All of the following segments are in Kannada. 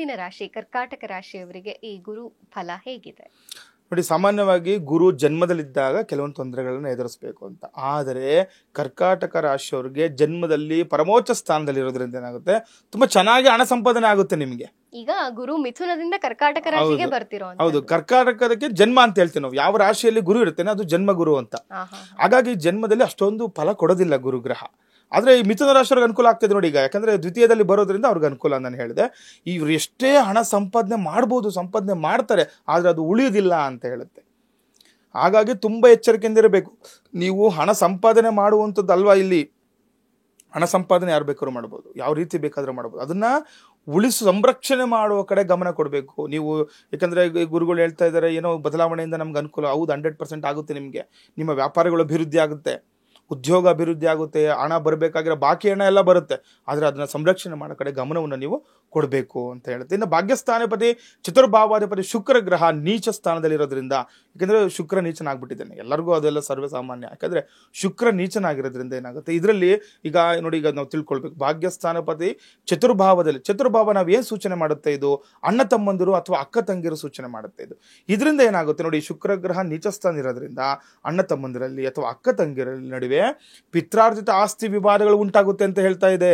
ಮುಂದಿನ ರಾಶಿ ಕರ್ಕಾಟಕ ರಾಶಿಯವರಿಗೆ ಈ ಗುರು ಫಲ ಹೇಗಿದೆ? ನೋಡಿ, ಸಾಮಾನ್ಯವಾಗಿ ಗುರು ಜನ್ಮದಲ್ಲಿದ್ದಾಗ ಕೆಲವೊಂದು ತೊಂದರೆಗಳನ್ನು ಎದುರಿಸಬೇಕು ಅಂತ. ಆದರೆ ಕರ್ಕಾಟಕ ರಾಶಿಯವರಿಗೆ ಜನ್ಮದಲ್ಲಿ ಪರಮೋಚ್ಚ ಸ್ಥಾನದಲ್ಲಿರೋದ್ರಿಂದ ಏನಾಗುತ್ತೆ, ತುಂಬಾ ಚೆನ್ನಾಗಿ ಹಣ ಸಂಪಾದನೆ ಆಗುತ್ತೆ ನಿಮಗೆ. ಈಗ ಗುರು ಮಿಥುನದಿಂದ ಕರ್ಕಾಟಕ ರಾಶಿಗೆ ಬರ್ತಿರೋ. ಹೌದು, ಕರ್ಕಾಟಕದಕ್ಕೆ ಜನ್ಮ ಅಂತ ಹೇಳ್ತೀವಿ ನಾವು. ಯಾವ ರಾಶಿಯಲ್ಲಿ ಗುರು ಇರ್ತೇನೆ ಅದು ಜನ್ಮ ಗುರು ಅಂತ. ಹಾಗಾಗಿ ಜನ್ಮದಲ್ಲಿ ಅಷ್ಟೊಂದು ಫಲ ಕೊಡೋದಿಲ್ಲ ಗುರುಗ್ರಹ. ಆದ್ರೆ ಈ ಮಿಥುನ ರಾಶಿಯವ್ರಿಗೆ ಅನುಕೂಲ ಆಗ್ತದೆ ನೋಡಿ ಈಗ, ಯಾಕಂದ್ರೆ ದ್ವಿತೀಯದಲ್ಲಿ ಬರೋದ್ರಿಂದ ಅವ್ರಿಗೆ ಅನುಕೂಲ. ನಾನು ಹೇಳಿದೆ, ಇವ್ರು ಎಷ್ಟೇ ಹಣ ಸಂಪಾದನೆ ಮಾಡ್ಬೋದು, ಸಂಪಾದನೆ ಮಾಡ್ತಾರೆ, ಆದ್ರೆ ಅದು ಉಳಿಯೋದಿಲ್ಲ ಅಂತ ಹೇಳುತ್ತೆ. ಹಾಗಾಗಿ ತುಂಬಾ ಎಚ್ಚರಿಕೆಯಿಂದ ಇರಬೇಕು. ನೀವು ಹಣ ಸಂಪಾದನೆ ಮಾಡುವಂಥದ್ದಲ್ವಾ ಇಲ್ಲಿ. ಹಣ ಸಂಪಾದನೆ ಯಾರು ಬೇಕಾದ್ರೂ ಮಾಡ್ಬೋದು, ಯಾವ ರೀತಿ ಬೇಕಾದ್ರೂ ಮಾಡ್ಬೋದು. ಅದನ್ನ ಸಂರಕ್ಷಣೆ ಮಾಡುವ ಕಡೆ ಗಮನ ಕೊಡಬೇಕು ನೀವು. ಯಾಕಂದ್ರೆ ಗುರುಗಳು ಹೇಳ್ತಾ ಇದ್ದಾರೆ, ಏನೋ ಬದಲಾವಣೆಯಿಂದ ನಮ್ಗೆ ಅನುಕೂಲ. ಹೌದು, 100% ಆಗುತ್ತೆ. ನಿಮಗೆ ನಿಮ್ಮ ವ್ಯಾಪಾರಗಳು ಅಭಿವೃದ್ಧಿ ಆಗುತ್ತೆ, ಉದ್ಯೋಗ ಅಭಿವೃದ್ಧಿ ಆಗುತ್ತೆ, ಹಣ ಬರಬೇಕಾಗಿರೋ ಬಾಕಿ ಹಣ ಎಲ್ಲ ಬರುತ್ತೆ. ಆದರೆ ಅದನ್ನ ಸಂರಕ್ಷಣೆ ಮಾಡೋ ಕಡೆ ಗಮನವನ್ನು ನೀವು ಕೊಡಬೇಕು ಅಂತ ಹೇಳುತ್ತೆ. ಇನ್ನು ಭಾಗ್ಯಸ್ಥಾನಾಧಿಪತಿ ಚತುರ್ಭಾವಾಧಿಪತಿ ಶುಕ್ರ ಗ್ರಹ ನೀಚ ಸ್ಥಾನದಲ್ಲಿರೋದ್ರಿಂದ, ಯಾಕಂದ್ರೆ ಶುಕ್ರ ನೀಚನಾಗ್ಬಿಟ್ಟಿದ್ದಾನೆ, ಎಲ್ಲರಿಗೂ ಅದೆಲ್ಲ ಸರ್ವೇ ಸಾಮಾನ್ಯ. ಯಾಕಂದ್ರೆ ಶುಕ್ರ ನೀಚನಾಗಿರೋದ್ರಿಂದ ಏನಾಗುತ್ತೆ ಇದರಲ್ಲಿ, ಈಗ ನೋಡಿ, ಈಗ ನಾವು ತಿಳ್ಕೊಳ್ಬೇಕು, ಭಾಗ್ಯಸ್ಥಾನಾಧಿಪತಿ ಚತುರ್ಭಾವ ನಾವು ಏನ್ ಸೂಚನೆ ಮಾಡುತ್ತೆ, ಇದು ಅಣ್ಣ ತಮ್ಮಂದಿರು ಅಥವಾ ಅಕ್ಕ ತಂಗಿರು ಸೂಚನೆ ಮಾಡುತ್ತೆ. ಇದರಿಂದ ಏನಾಗುತ್ತೆ ನೋಡಿ, ಶುಕ್ರ ಗ್ರಹ ನೀಚ ಸ್ಥಾನ ಇರೋದ್ರಿಂದ ಅಣ್ಣ ತಮ್ಮಂದಿರಲ್ಲಿ ಅಥವಾ ಅಕ್ಕ ತಂಗಿರಲ್ಲಿ ನಡುವೆ ಪಿತ್ರಾರ್ಜಿತ ಆಸ್ತಿ ವಿವಾದಗಳು ಉಂಟಾಗುತ್ತೆ ಅಂತ ಹೇಳ್ತಾ ಇದೆ.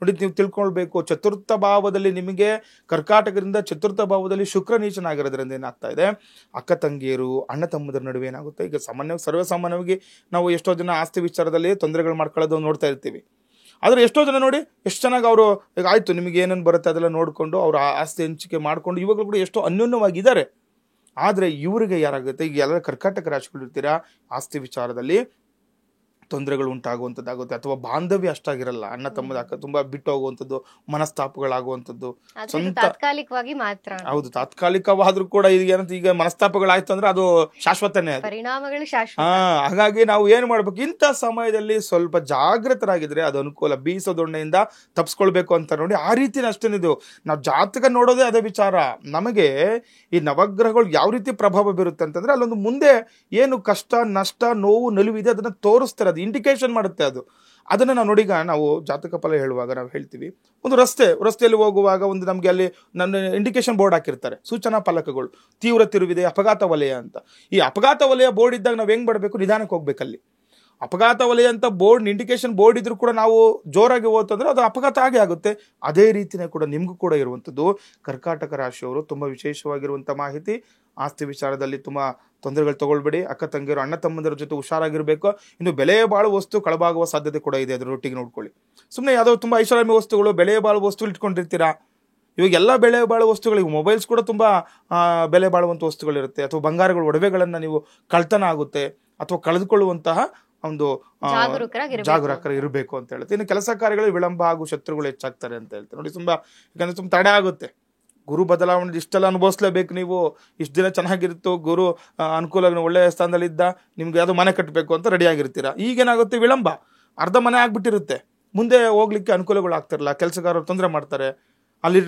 ನೋಡಿ, ನೀವು ತಿಳ್ಕೊಳ್ಬೇಕು, ಚತುರ್ಥ ಭಾವದಲ್ಲಿ ನಿಮಗೆ ಕರ್ಕಾಟಕದಿಂದ ಚತುರ್ಥ ಭಾವದಲ್ಲಿ ಶುಕ್ರ ನೀಚನಾಗಿರೋದ್ರಿಂದ ಏನಾಗ್ತಾ ಇದೆ, ಅಕ್ಕ ತಂಗಿಯರು ಅಣ್ಣ ತಮ್ಮದರ ನಡುವೆ ಏನಾಗುತ್ತೆ. ಈಗ ಸರ್ವಸಾಮಾನ್ಯವಾಗಿ ನಾವು ಎಷ್ಟೋ ಜನ ಆಸ್ತಿ ವಿಚಾರದಲ್ಲಿ ತೊಂದರೆಗಳು ಮಾಡ್ಕೊಳ್ಳೋದು ನೋಡ್ತಾ ಇರ್ತೀವಿ. ಆದ್ರೆ ಎಷ್ಟೋ ಜನ ನೋಡಿ, ಎಷ್ಟು ಚೆನ್ನಾಗಿ ಅವರು ಈಗ ಆಯ್ತು ನಿಮಗೆ ಏನೇನು ಬರುತ್ತೆ ಅದೆಲ್ಲ ನೋಡ್ಕೊಂಡು ಅವ್ರ ಆಸ್ತಿ ಹಂಚಿಕೆ ಮಾಡ್ಕೊಂಡು ಇವಾಗಲೂ ಕೂಡ ಎಷ್ಟೋ ಅನ್ಯೋನ್ಯವಾಗಿದ್ದಾರೆ. ಆದ್ರೆ ಇವರಿಗೆ ಯಾರಾಗುತ್ತೆ, ಈಗ ಎಲ್ಲ ಕರ್ಕಾಟಕ ರಾಶಿಗಳು ಇರ್ತೀರಾ, ಆಸ್ತಿ ವಿಚಾರದಲ್ಲಿ ತೊಂದರೆಗಳು ಉಂಟಾಗುವಂಥದ್ದಾಗುತ್ತೆ, ಅಥವಾ ಬಾಂಧವ್ಯ ಅಷ್ಟಾಗಿರಲ್ಲ, ಅಣ್ಣ ತಮ್ಮದ ಅಕ್ಕ ತುಂಬಾ ಬಿಟ್ಟು ಹೋಗುವಂಥದ್ದು, ಮನಸ್ತಾಪಗಳಾಗುವಂಥದ್ದು ತಾತ್ಕಾಲಿಕವಾಗಿ ಮಾತ್ರ. ಹೌದು, ತಾತ್ಕಾಲಿಕವಾದ್ರೂ ಕೂಡ ಈಗ ಮನಸ್ತಾಪಗಳಾಯ್ತು ಅಂದ್ರೆ ಅದು ಶಾಶ್ವತನೇ, ಪರಿಣಾಮಗಳು ಶಾಶ್ವತ. ಹಾಗಾಗಿ ನಾವು ಏನ್ ಮಾಡ್ಬೇಕು, ಇಂಥ ಸಮಯದಲ್ಲಿ ಸ್ವಲ್ಪ ಜಾಗೃತರಾಗಿದ್ರೆ ಅದು ಅನುಕೂಲ. ಬೀಸೋ ದೊಣ್ಣೆಯಿಂದ ತಪ್ಸ್ಕೊಳ್ಬೇಕು ಅಂತ ನೋಡಿ, ಆ ರೀತಿನ ಅಷ್ಟೇನಿದು. ನಾವು ಜಾತಕ ನೋಡೋದೇ ಅದೇ ವಿಚಾರ. ನಮಗೆ ಈ ನವಗ್ರಹಗಳು ಯಾವ ರೀತಿ ಪ್ರಭಾವ ಬೀರುತ್ತೆ ಅಂತಂದ್ರೆ, ಅಲ್ಲೊಂದು ಮುಂದೆ ಏನು ಕಷ್ಟ ನಷ್ಟ ನೋವು ನಲಿವಿದೆ ಅದನ್ನ ತೋರಿಸ್ತಾರೆ, ಇಂಡಿಕೇಶನ್ ಮಾಡುತ್ತೆ ಅದು. ಅದನ್ನ ನಾವು ನೋಡಿ, ನಾವು ಜಾತಕ ಫಲ ಹೇಳುವಾಗ ನಾವು ಹೇಳ್ತೀವಿ, ಒಂದು ರಸ್ತೆಯಲ್ಲಿ ಹೋಗುವಾಗ ಒಂದು ನಮ್ಗೆ ಅಲ್ಲಿ ನನ್ನ ಇಂಡಿಕೇಶನ್ ಬೋರ್ಡ್ ಹಾಕಿರ್ತಾರೆ, ಸೂಚನಾ ಫಲಕಗಳು, ತೀವ್ರ ತಿರುವಿದೆ, ಅಪಘಾತ ವಲಯ ಅಂತ. ಈ ಅಪಘಾತ ವಲಯ ಬೋರ್ಡ್ ಇದ್ದಾಗ ನಾವು ಹೆಂಗ್ ಮಾಡಬೇಕು, ನಿಧಾನಕ್ಕೆ ಹೋಗ್ಬೇಕಲ್ಲಿ. ಅಪಘಾತ ವಲಯ ಅಂತ ಬೋರ್ಡ್ ಇಂಡಿಕೇಶನ್ ಬೋರ್ಡ್ ಇದ್ರೂ ಕೂಡ ನಾವು ಜೋರಾಗಿ ಹೋಗ್ತಂದ್ರೆ ಅದು ಅಪಘಾತ ಆಗೇ ಆಗುತ್ತೆ. ಅದೇ ರೀತಿನೇ ಕೂಡ ನಿಮ್ಗೂ ಕೂಡ ಇರುವಂಥದ್ದು. ಕರ್ಕಾಟಕ ರಾಶಿಯವರು ತುಂಬಾ ವಿಶೇಷವಾಗಿರುವಂಥ ಮಾಹಿತಿ. ಆಸ್ತಿ ವಿಚಾರದಲ್ಲಿ ತುಂಬಾ ತೊಂದರೆಗಳು ತಗೊಳ್ಬೇಡಿ. ಅಕ್ಕ ತಂಗಿಯರು ಅಣ್ಣ ತಮ್ಮಂದಿರ ಜೊತೆ ಹುಷಾರಾಗಿರ್ಬೇಕು. ಇನ್ನು ಬೆಲೆ ಬಾಳುವ ವಸ್ತು ಕಳಬಾಗುವ ಸಾಧ್ಯತೆ ಕೂಡ ಇದೆ, ಅದ್ರ ಒಟ್ಟಿಗೆ ನೋಡ್ಕೊಳ್ಳಿ. ಸುಮ್ಮನೆ ಯಾವುದೋ ತುಂಬಾ ಐಷಾರಾಮಿ ವಸ್ತುಗಳು, ಬೆಲೆ ಬಾಳುವ ವಸ್ತು ಇಟ್ಕೊಂಡಿರ್ತೀರಾ. ಇವಾಗ ಎಲ್ಲ ಬೆಲೆ ಬಾಳುವ ವಸ್ತುಗಳಿಗೆ ಮೊಬೈಲ್ಸ್ ಕೂಡ ತುಂಬಾ ಬೆಲೆ ಬಾಳುವಂಥ ವಸ್ತುಗಳಿರುತ್ತೆ, ಅಥವಾ ಬಂಗಾರಗಳು ಒಡವೆಗಳನ್ನ ನೀವು ಕಳ್ತನ ಆಗುತ್ತೆ ಅಥವಾ ಕಳೆದುಕೊಳ್ಳುವಂತಹ ಒಂದು ಜಾಗರೂಕರ ಇರಬೇಕು ಅಂತ ಹೇಳುತ್ತೆ. ಇನ್ನು ಕೆಲಸ ಕಾರ್ಯಗಳು ವಿಳಂಬ ಹಾಗೂ ಶತ್ರುಗಳು ಹೆಚ್ಚಾಗ್ತಾರೆ ಅಂತ ಹೇಳ್ತಾರೆ ನೋಡಿ. ಯಾಕಂದ್ರೆ ತುಂಬ ತಡೆ ಆಗುತ್ತೆ. ಗುರು ಬದಲಾವಣೆ ಇಷ್ಟೆಲ್ಲ ಅನುಭವಿಸ್ಲೇಬೇಕು ನೀವು. ಇಷ್ಟು ದಿನ ಚೆನ್ನಾಗಿರುತ್ತೋ, ಗುರು ಅನುಕೂಲ ಒಳ್ಳೆಯ ಸ್ಥಾನದಲ್ಲಿದ್ದ, ನಿಮ್ಗೆ ಯಾವ್ದೋ ಮನೆ ಕಟ್ಟಬೇಕು ಅಂತ ರೆಡಿ ಆಗಿರ್ತೀರಾ. ಈಗೇನಾಗುತ್ತೆ, ವಿಳಂಬ, ಅರ್ಧ ಮನೆ ಆಗ್ಬಿಟ್ಟಿರುತ್ತೆ, ಮುಂದೆ ಹೋಗ್ಲಿಕ್ಕೆ ಅನುಕೂಲಗಳು ಆಗ್ತಿರಲ್ಲ, ಕೆಲಸಗಾರರು ತೊಂದರೆ ಮಾಡ್ತಾರೆ, ಅಲ್ಲಿ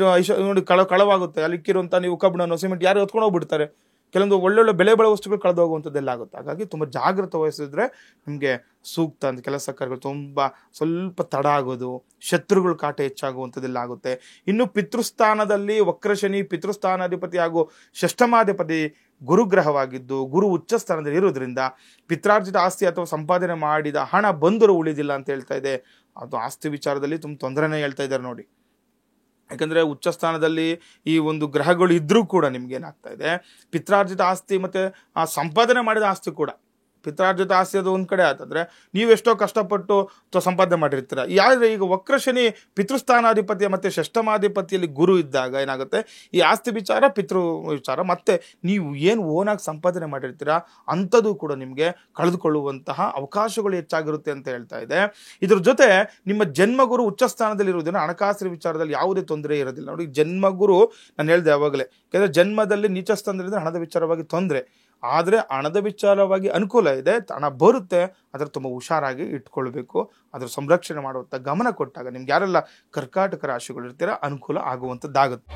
ನೋಡಿ ಕಳವಾಗುತ್ತೆ, ಅಲ್ಲಿಕ್ಕಿರುವಂತ ನೀವು ಕಬ್ಬಣನ್ನು ಸಿಮೆಂಟ್ ಯಾರು ಹೊತ್ಕೊಂಡು ಹೋಗ್ಬಿಡ್ತಾರೆ, ಕೆಲವೊಂದು ಒಳ್ಳೊಳ್ಳೆ ಬೆಲೆ ಬಾಳುವ ವಸ್ತುಗಳು ಕಳೆದು ಹೋಗುವಂಥದ್ದೆಲ್ಲ ಆಗುತ್ತೆ. ಹಾಗಾಗಿ ತುಂಬ ಜಾಗೃತ ವಹಿಸಿದ್ರೆ ನಿಮಗೆ ಸೂಕ್ತ ಅಂತ. ಕೆಲಸ ಕಾರ್ಯಗಳು ತುಂಬ ಸ್ವಲ್ಪ ತಡ ಆಗೋದು, ಶತ್ರುಗಳು ಕಾಟ ಹೆಚ್ಚಾಗುವಂಥದ್ದೆಲ್ಲ ಆಗುತ್ತೆ. ಇನ್ನು ಪಿತೃಸ್ಥಾನದಲ್ಲಿ ವಕ್ರಶನಿ ಪಿತೃಸ್ಥಾನಾಧಿಪತಿ ಹಾಗೂ ಷಷ್ಠಮಾಧಿಪತಿ ಗುರುಗ್ರಹವಾಗಿದ್ದು ಗುರು ಉಚ್ಚ ಸ್ಥಾನದಲ್ಲಿ ಇರೋದ್ರಿಂದ ಪಿತ್ರಾರ್ಜಿತ ಆಸ್ತಿ ಅಥವಾ ಸಂಪಾದನೆ ಮಾಡಿದ ಹಣ ಬಂದರೂ ಉಳಿದಿಲ್ಲ ಅಂತ ಹೇಳ್ತಾ ಇದೆ. ಅದು ಆಸ್ತಿ ವಿಚಾರದಲ್ಲಿ ತುಂಬ ತೊಂದರೆನೇ ಹೇಳ್ತಾ ಇದ್ದಾರೆ ನೋಡಿ. ಯಾಕಂದ್ರೆ ಉಚ್ಚ ಸ್ಥಾನದಲ್ಲಿ ಈ ಒಂದು ಗ್ರಹಗಳು ಇದ್ರೂ ಕೂಡ ನಿಮ್ಗೆ ಏನಾಗ್ತಾ ಇದೆ, ಪಿತ್ರಾರ್ಜಿತ ಆಸ್ತಿ ಮತ್ತೆ ಆ ಸಂಪಾದನೆ ಮಾಡಿದ ಆಸ್ತಿ ಕೂಡ, ಪಿತ್ರಾರ್ಜಿತ ಆಸ್ತಿ ಅದು ಒಂದ್ ಕಡೆ ಆತಂದ್ರೆ ನೀವೆಷ್ಟೋ ಕಷ್ಟಪಟ್ಟು ಸಂಪಾದನೆ ಮಾಡಿರ್ತೀರ. ಯಾದ್ರೆ ಈಗ ವಕ್ರಶನಿ ಪಿತೃಸ್ಥಾನಾಧಿಪತಿಯ ಮತ್ತೆ ಷಷ್ಠಮಾಧಿಪತಿಯಲ್ಲಿ ಗುರು ಇದ್ದಾಗ ಏನಾಗುತ್ತೆ, ಈ ಆಸ್ತಿ ವಿಚಾರ ಪಿತೃ ವಿಚಾರ ಮತ್ತೆ ನೀವು ಏನು ಓನಾಗಿ ಸಂಪಾದನೆ ಮಾಡಿರ್ತೀರಾ ಅಂಥದ್ದು ಕೂಡ ನಿಮಗೆ ಕಳೆದುಕೊಳ್ಳುವಂತಹ ಅವಕಾಶಗಳು ಹೆಚ್ಚಾಗಿರುತ್ತೆ ಅಂತ ಹೇಳ್ತಾ ಇದೆ. ಇದ್ರ ಜೊತೆ ನಿಮ್ಮ ಜನ್ಮಗುರು ಉಚ್ಚ ಸ್ಥಾನದಲ್ಲಿ ಇರುವುದನ್ನು ಹಣಕಾಸಿನ ವಿಚಾರದಲ್ಲಿ ಯಾವುದೇ ತೊಂದರೆ ಇರೋದಿಲ್ಲ ನೋಡಿ. ಜನ್ಮಗುರು ನಾನು ಹೇಳ್ದೆ ಯಾವಾಗಲೇ, ಯಾಕಂದ್ರೆ ಜನ್ಮದಲ್ಲಿ ನೀಚ ಸ್ಥಾನದಲ್ಲಿ ಹಣದ ವಿಚಾರವಾಗಿ ತೊಂದರೆ, ಆದರೆ ಹಣದ ವಿಚಾರವಾಗಿ ಅನುಕೂಲ ಇದೆ, ಹಣ ಬರುತ್ತೆ, ಅದರ ತುಂಬ ಹುಷಾರಾಗಿ ಇಟ್ಕೊಳ್ಬೇಕು. ಅದರ ಸಂರಕ್ಷಣೆ ಮಾಡುವಂಥ ಗಮನ ಕೊಟ್ಟಾಗ ನಿಮ್ಗೆ ಯಾರೆಲ್ಲ ಕರ್ಕಾಟಕ ರಾಶಿಗಳು ಇರ್ತೀರ ಅನುಕೂಲ ಆಗುವಂಥದ್ದಾಗುತ್ತೆ.